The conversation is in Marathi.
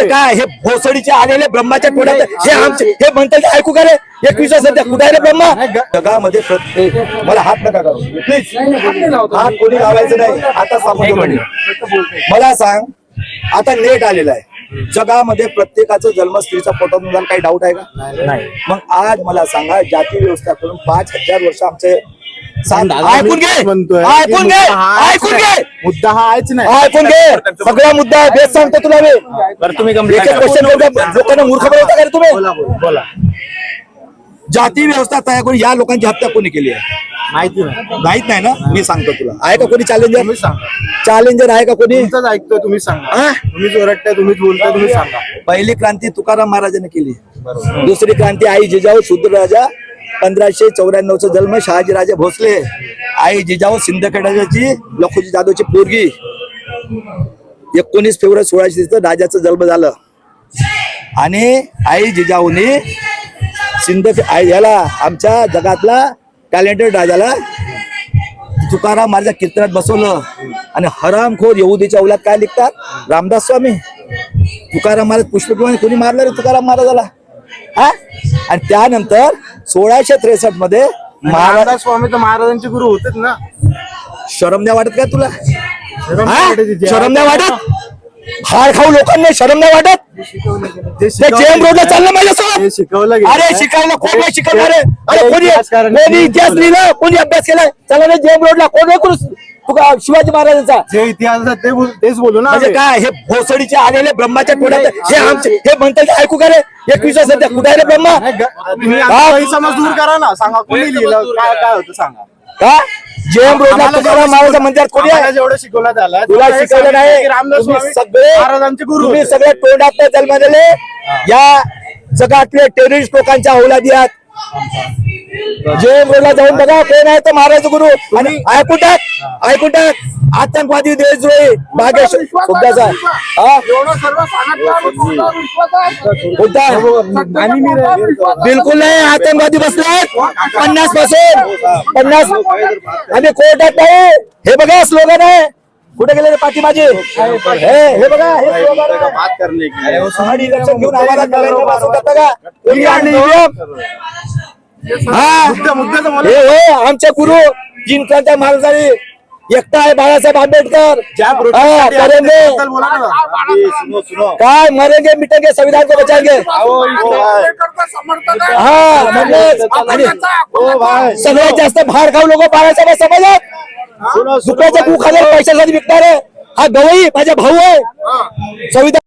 म्हणजे काय हे भोसडीचे आलेले ब्रह्माच्या टोळ्यात हे आमचे हे म्हणतात ऐकू का रे 21 सध्या कुठे आहे रे ब्रह्मा जगामध्ये प्रत्येक मला हात नका करू प्लीज हात कोणी लावायचं नाही आता सांगतो मला सांग आता नेट आलेला आहे जगामध्ये प्रत्येकाचं जन्म स्त्रीचा पोटातून झाला काही डाऊट आहे का नाही मग आज मला सांगा जाती व्यवस्था करून 5000 वर्ष आमचे ऐकून घे ऐकून घे ऐकून घे मुद्दा हा आहेच नाही ऐकून घे सगळा मुद्दा आहे बेस सांगतो तुला मी तुम्ही क्वेश्चन लोकांना मूर्ख बनवता का रे तुम्ही बोला जाती व्यवस्था तयार करून या लोकांची हत्या कोणी केली आहे माहित नाही ना मी सांगतो तुला आहे का कोणी चॅलेंजर चॅलेंजर आहे का कोणी तुमचंच ऐकतोय तुम्ही सांगा तुम्हीच ओरडताय तुम्हीच बोलताय तुम्ही सांगा पहिली क्रांती तुकाराम महाराजांनी केली दुसरी क्रांती आई जिजाऊ शुद्र राजा 1594 जन्म शहाजीराजे भोसले आई जिजाऊ सिंदखेडाची लखुजी जाधवची पोरगी 19 फेब्रुवारी 1600 राजाचा जन्म झालं आणि आई जिजाऊनी याला आमच्या जगातला टॅलेंटेड राजाला तुकाराम महाराज कीर्तनात बसवलं आणि हरामखोर यहुदीच्या औलाद काय लिखतात रामदास स्वामी तुकाराम महाराज पुष्पप्रमाणे कोणी मारलं रे तुकाराम महाराजाला हा आणि त्यानंतर 1663 मध्ये महाराज स्वामी तर महाराजांचे गुरु होतेच ना शरम नाही वाटत का तुला शरम नाही वाटत हार खाऊ लोकांना शरम नाही वाटत जेम रोडला चाललं माझ्यासोबत शिकवलं अरे शिकायला कोण नाही शिकवणार कोणी इतिहास लिहिलं कोणी अभ्यास केला चला ना जेम रोडला कोण नाही तुका शिवाजी महाराजांचा जे इतिहास तेच बोलू ना म्हणजे काय हे भोसडीचे आलेले ब्रह्माच्या टोळ्यात हे आमचे हे म्हणतात ऐकू का रे 21 सध्या कुठे आहे रे ब्रह्मा तुम्ही समज दूर करा ना सांगा कोणी लिहिलं काय काय होतं सांगा का जेम रोडला तुकाराम महाराज मंदिरात कोणी आहे जेवढं शिकवण्यात आलं तुला शिकवलं नाही रामदास स्वामी सगळे महाराजांचे गुरु तुम्ही सगळे तोंडात जन्म दिले या जगातले टेररिस्ट लोकांच्या औलादी आहेत जेम रोडला जाऊन बघा कोण आहे तो महाराज गुरु आणि ऐकून टाक आतंकवादी देशद्रोही बागेश्वर शब्दाचा बिलकुल नाही आतंकवादी बसले 50 पासून 50 आणि कोर्टात नाही हे बघा स्लोगन आहे कुठे गेले पाठी माझी हे बघा हे स्लोगन इलेक्शन घेऊन आवाजात आमचे गुरु जिंकता महाराजांनी एकटा आहे बाळासाहेब आंबेडकर काय मरेंगे मिटेंगे संविधान को बचाएंगे सगळ्यात जास्त भार खाऊ लोक बाळासाहेब समाजात दुसऱ्याच्या कुखाला पैशासाठी विकणार आहे हा गवई माझा भाऊ आहे संविधान